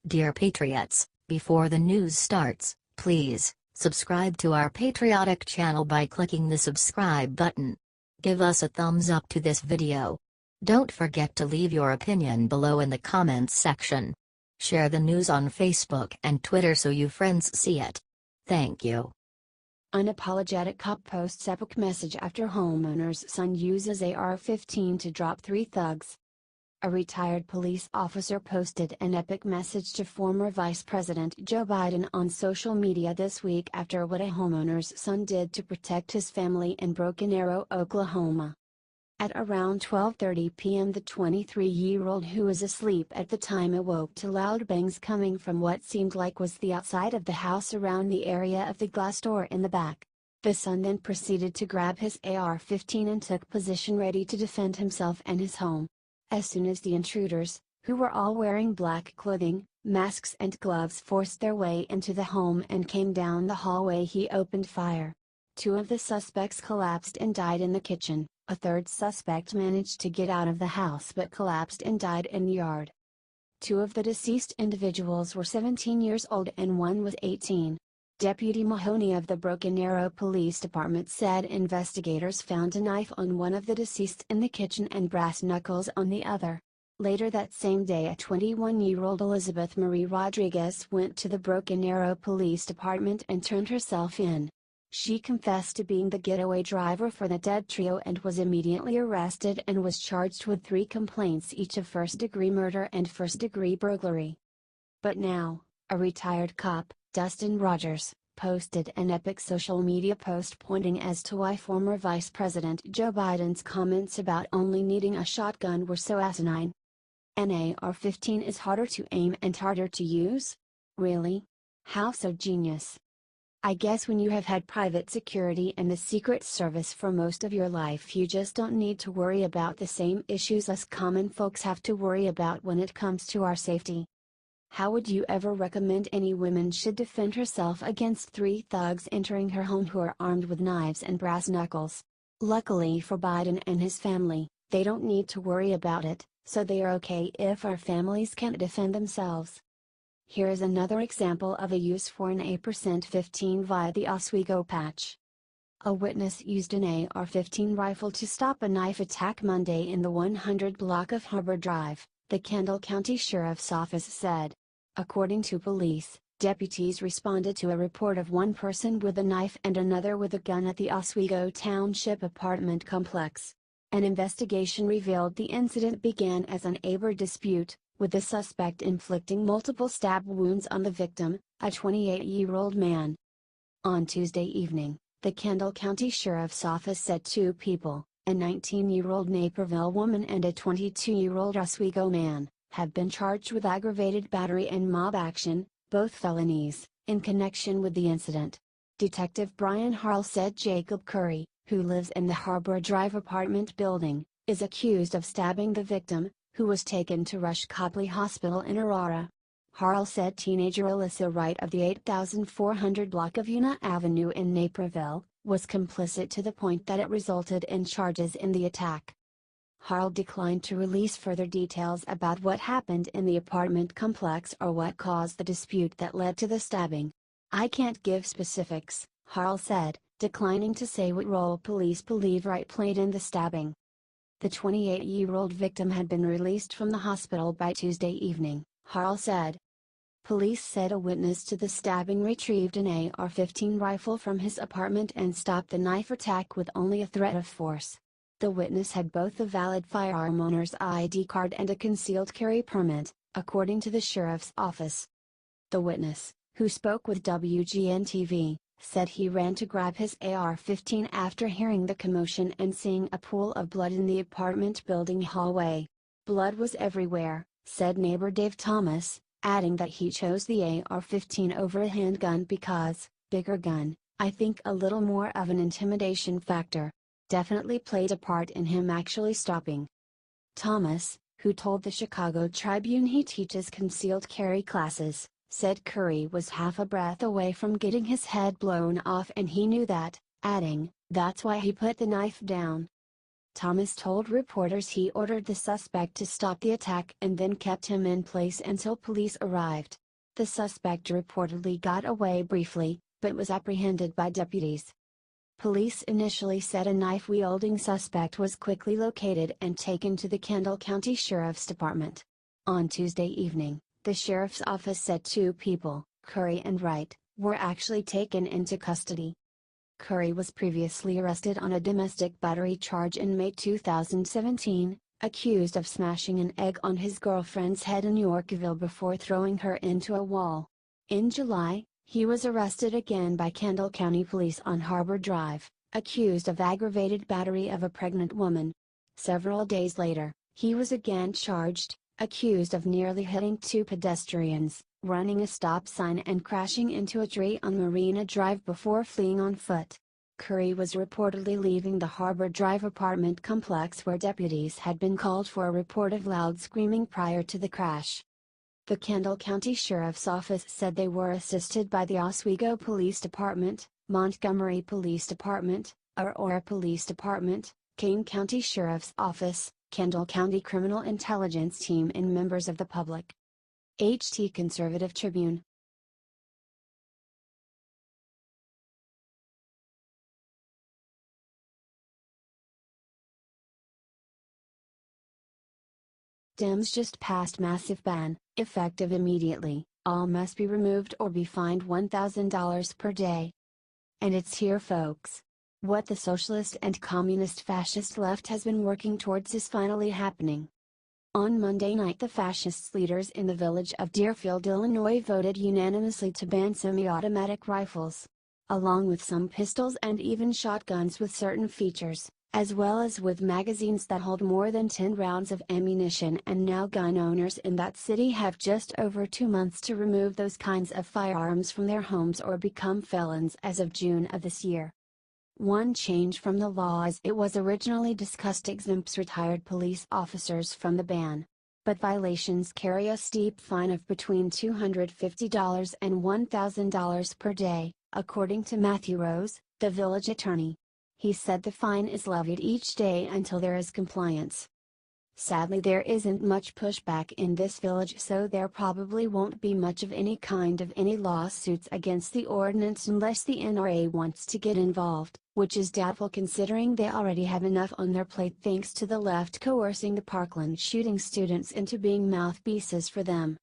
Dear Patriots, before the news starts, please subscribe to our patriotic channel by clicking the subscribe button. Give us a thumbs up to this video. Don't forget to leave your opinion below in the comments section. Share the news on Facebook and Twitter so you friends see it. Thank you. Unapologetic cop posts epic message after homeowner's son uses AR-15 to drop three thugs. A retired police officer posted an epic message to former Vice President Joe Biden on social media this week after what a homeowner's son did to protect his family in Broken Arrow, Oklahoma. At around 12:30 p.m. the 23-year-old who was asleep at the time awoke to loud bangs coming from what seemed like was the outside of the house around the area of the glass door in the back. The son then proceeded to grab his AR-15 and took position ready to defend himself and his home. As soon as the intruders, who were all wearing black clothing, masks and gloves, forced their way into the home and came down the hallway, he opened fire. Two of the suspects collapsed and died in the kitchen. A third suspect managed to get out of the house but collapsed and died in the yard. Two of the deceased individuals were 17 years old and one was 18. Deputy Mahoney of the Broken Arrow Police Department said investigators found a knife on one of the deceased in the kitchen and brass knuckles on the other. Later that same day, a 21-year-old Elizabeth Marie Rodriguez went to the Broken Arrow Police Department and turned herself in. She confessed to being the getaway driver for the dead trio and was immediately arrested and was charged with 3 complaints, each of first-degree murder and first-degree burglary. But now, a retired cop, Dustin Rogers, posted an epic social media post pointing as to why former Vice President Joe Biden's comments about only needing a shotgun were so asinine. An AR-15 is harder to aim and harder to use? Really? How so genius? I guess when you have had private security and the Secret Service for most of your life, you just don't need to worry about the same issues us common folks have to worry about when it comes to our safety. How would you ever recommend any woman should defend herself against 3 thugs entering her home who are armed with knives and brass knuckles? Luckily for Biden and his family, they don't need to worry about it, so they are okay if our families can't defend themselves. Here is another example of a use for an AR-15 via the Oswego patch. A witness used an AR-15 rifle to stop a knife attack Monday in the 100 block of Harbor Drive, the Kendall County Sheriff's Office said. According to police, deputies responded to a report of one person with a knife and another with a gun at the Oswego Township apartment complex. An investigation revealed the incident began as an neighbor dispute, with the suspect inflicting multiple stab wounds on the victim, a 28-year-old man. On Tuesday evening, the Kendall County Sheriff's Office said 2 people, a 19-year-old Naperville woman and a 22-year-old Oswego man, have been charged with aggravated battery and mob action, both felonies, in connection with the incident. Detective Brian Harrell said Jacob Curry, who lives in the Harbor Drive apartment building, is accused of stabbing the victim, who was taken to Rush Copley Hospital in Aurora. Harrell said teenager Alyssa Wright of the 8400 block of Una Avenue in Naperville, was complicit to the point that it resulted in charges in the attack. Harrell declined to release further details about what happened in the apartment complex or what caused the dispute that led to the stabbing. I can't give specifics, Harrell said, declining to say what role police believe Wright played in the stabbing. The 28-year-old victim had been released from the hospital by Tuesday evening, Harrell said. Police said a witness to the stabbing retrieved an AR-15 rifle from his apartment and stopped the knife attack with only a threat of force. The witness had both a valid firearm owner's ID card and a concealed carry permit, according to the sheriff's office. The witness, who spoke with WGN-TV, said he ran to grab his AR-15 after hearing the commotion and seeing a pool of blood in the apartment building hallway. Blood was everywhere, said neighbor Dave Thomas, adding that he chose the AR-15 over a handgun because, bigger gun, I think a little more of an intimidation factor. Definitely played a part in him actually stopping. Thomas, who told the Chicago Tribune he teaches concealed carry classes, said Curry was half a breath away from getting his head blown off and he knew that, adding, "That's why he put the knife down." Thomas told reporters he ordered the suspect to stop the attack and then kept him in place until police arrived. The suspect reportedly got away briefly, but was apprehended by deputies. Police initially said a knife-wielding suspect was quickly located and taken to the Kendall County Sheriff's Department. On Tuesday evening, the sheriff's office said 2 people, Curry and Wright, were actually taken into custody. Curry was previously arrested on a domestic battery charge in May 2017, accused of smashing an egg on his girlfriend's head in Yorkville before throwing her into a wall. In July, he was arrested again by Kendall County Police on Harbor Drive, accused of aggravated battery of a pregnant woman. Several days later, he was again charged, accused of nearly hitting 2 pedestrians, running a stop sign and crashing into a tree on Marina Drive before fleeing on foot. Curry was reportedly leaving the Harbor Drive apartment complex where deputies had been called for a report of loud screaming prior to the crash. The Kendall County Sheriff's Office said they were assisted by the Oswego Police Department, Montgomery Police Department, Aurora Police Department, Kane County Sheriff's Office, Kendall County Criminal Intelligence Team and members of the public. HT Conservative Tribune. Dems just passed massive ban, effective immediately, all must be removed or be fined $1,000 per day. And it's here, folks. What the socialist and communist fascist left has been working towards is finally happening. On Monday night, the fascist leaders in the village of Deerfield, Illinois voted unanimously to ban semi-automatic rifles, along with some pistols and even shotguns with certain features, as well as with magazines that hold more than 10 rounds of ammunition. And now gun owners in that city have just over 2 months to remove those kinds of firearms from their homes or become felons as of June of this year. One change from the law as it was originally discussed exempts retired police officers from the ban. But violations carry a steep fine of between $250 and $1,000 per day, according to Matthew Rose, the village attorney. He said the fine is levied each day until there is compliance. Sadly, there isn't much pushback in this village, so there probably won't be much of any kind of any lawsuits against the ordinance unless the NRA wants to get involved, which is doubtful considering they already have enough on their plate thanks to the left coercing the Parkland shooting students into being mouthpieces for them.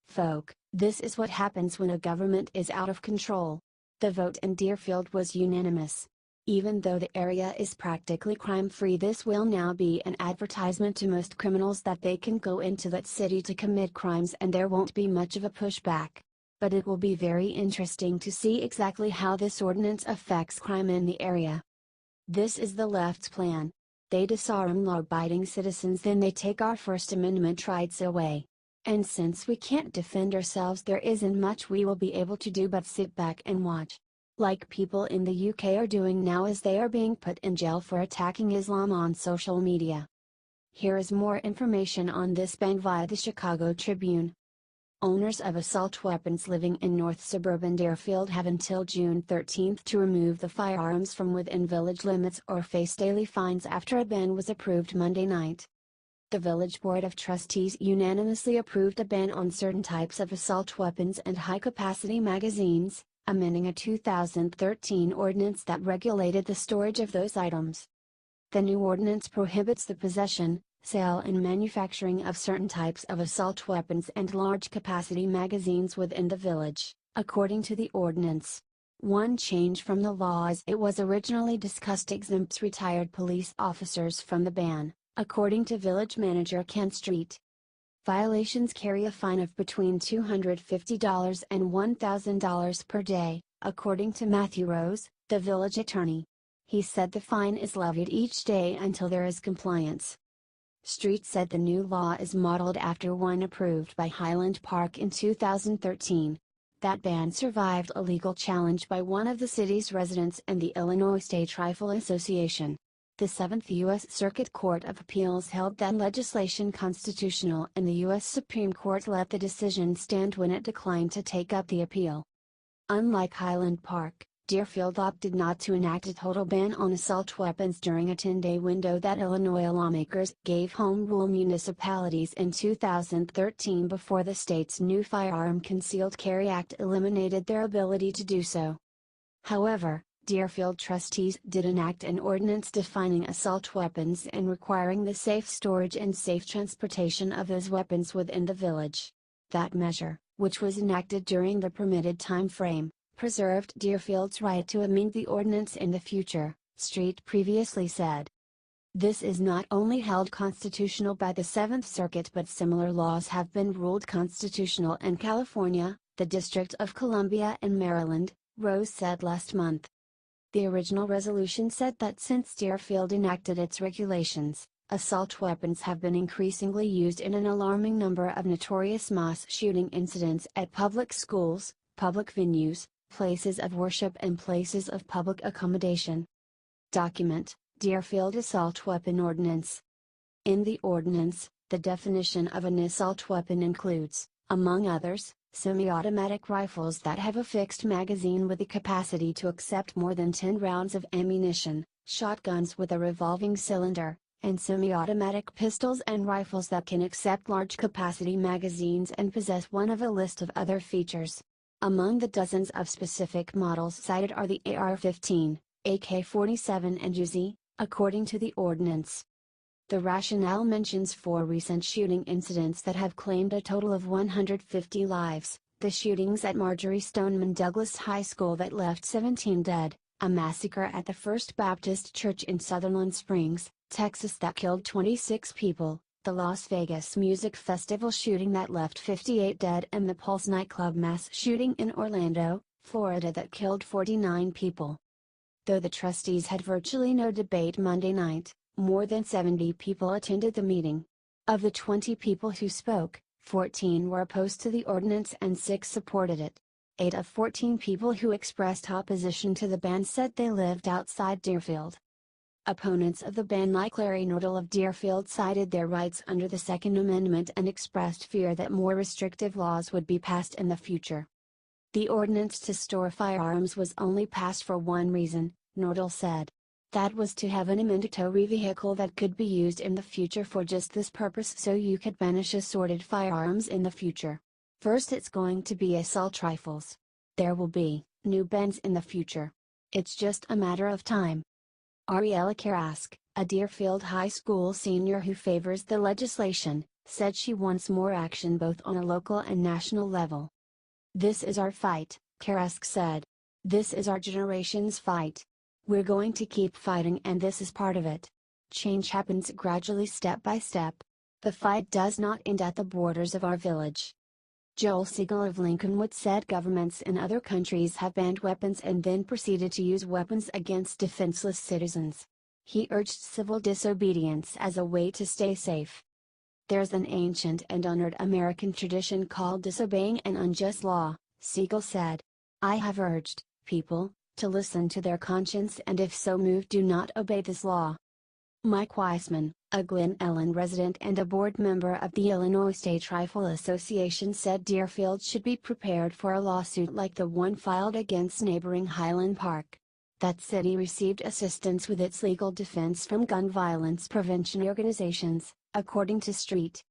Folk, this is what happens when a government is out of control. The vote in Deerfield was unanimous. Even though the area is practically crime-free, this will now be an advertisement to most criminals that they can go into that city to commit crimes and there won't be much of a pushback. But it will be very interesting to see exactly how this ordinance affects crime in the area. This is the left's plan. They disarm law-abiding citizens, then they take our First Amendment rights away. And since we can't defend ourselves, there isn't much we will be able to do but sit back and watch. Like people in the UK are doing now as they are being put in jail for attacking Islam on social media. Here is more information on this ban via the Chicago Tribune. Owners of assault weapons living in North Suburban Deerfield have until June 13 to remove the firearms from within village limits or face daily fines after a ban was approved Monday night. The Village Board of Trustees unanimously approved a ban on certain types of assault weapons and high-capacity magazines, amending a 2013 ordinance that regulated the storage of those items. The new ordinance prohibits the possession, sale and manufacturing of certain types of assault weapons and large-capacity magazines within the village, according to the ordinance. One change from the law as it was originally discussed exempts retired police officers from the ban, according to village manager Ken Street. Violations carry a fine of between $250 and $1,000 per day, according to Matthew Rose, the village attorney. He said the fine is levied each day until there is compliance. Street said the new law is modeled after one approved by Highland Park in 2013. That ban survived a legal challenge by one of the city's residents and the Illinois State Rifle Association. The 7th U.S. Circuit Court of Appeals held that legislation constitutional and the U.S. Supreme Court let the decision stand when it declined to take up the appeal. Unlike Highland Park, Deerfield opted not to enact a total ban on assault weapons during a 10-day window that Illinois lawmakers gave home rule municipalities in 2013 before the state's new Firearm Concealed Carry Act eliminated their ability to do so. However, Deerfield trustees did enact an ordinance defining assault weapons and requiring the safe storage and safe transportation of those weapons within the village. That measure, which was enacted during the permitted time frame, preserved Deerfield's right to amend the ordinance in the future, Street previously said. This is not only held constitutional by the Seventh Circuit, but similar laws have been ruled constitutional in California, the District of Columbia and Maryland, Rose said last month. The original resolution said that since Deerfield enacted its regulations, assault weapons have been increasingly used in an alarming number of notorious mass shooting incidents at public schools, public venues, places of worship and places of public accommodation. Document: Deerfield Assault Weapon Ordinance. In the ordinance, the definition of an assault weapon includes, among others, semi-automatic rifles that have a fixed magazine with the capacity to accept more than 10 rounds of ammunition, shotguns with a revolving cylinder, and semi-automatic pistols and rifles that can accept large capacity magazines and possess one of a list of other features. Among the dozens of specific models cited are the AR-15, AK-47 and Uzi, according to the ordinance. The rationale mentions 4 recent shooting incidents that have claimed a total of 150 lives, the shootings at Marjorie Stoneman Douglas High School that left 17 dead, a massacre at the First Baptist Church in Sutherland Springs, Texas that killed 26 people, the Las Vegas Music Festival shooting that left 58 dead, and the Pulse nightclub mass shooting in Orlando, Florida that killed 49 people. Though the trustees had virtually no debate Monday night, more than 70 people attended the meeting. Of the 20 people who spoke, 14 were opposed to the ordinance and 6 supported it. 8 of 14 people who expressed opposition to the ban said they lived outside Deerfield. Opponents of the ban like Larry Nordell of Deerfield cited their rights under the Second Amendment and expressed fear that more restrictive laws would be passed in the future. The ordinance to store firearms was only passed for one reason, Nordell said. That was to have an inventory vehicle that could be used in the future for just this purpose, so you could banish assorted firearms in the future. First it's going to be assault rifles. There will be new bans in the future. It's just a matter of time. Ariella Karask, a Deerfield High School senior who favors the legislation, said she wants more action both on a local and national level. This is our fight, Karask said. This is our generation's fight. We're going to keep fighting, and this is part of it. Change happens gradually, step by step. The fight does not end at the borders of our village. Joel Siegel of Lincolnwood said governments in other countries have banned weapons and then proceeded to use weapons against defenseless citizens. He urged civil disobedience as a way to stay safe. There's an ancient and honored American tradition called disobeying an unjust law, Siegel said. I have urged people to listen to their conscience, and if so moved, do not obey this law. Mike Weissman, a Glen Ellen resident and a board member of the Illinois State Rifle Association, said Deerfield should be prepared for a lawsuit like the one filed against neighboring Highland Park. That city received assistance with its legal defense from gun violence prevention organizations, according to Street.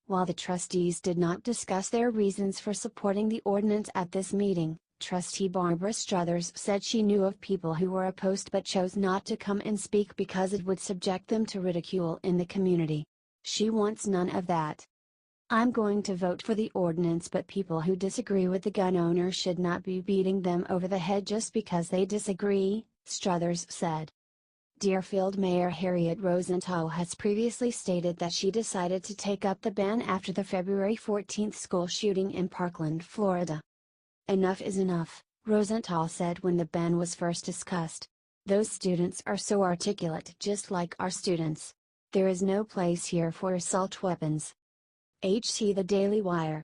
While the trustees did not discuss their reasons for supporting the ordinance at this meeting, Trustee Barbara Struthers said she knew of people who were opposed but chose not to come and speak because it would subject them to ridicule in the community. She wants none of that. I'm going to vote for the ordinance, but people who disagree with the gun owners should not be beating them over the head just because they disagree, Struthers said. Deerfield Mayor Harriet Rosenthal has previously stated that she decided to take up the ban after the February 14 school shooting in Parkland, Florida. Enough is enough, Rosenthal said when the ban was first discussed. Those students are so articulate, just like our students. There is no place here for assault weapons. HT The Daily Wire.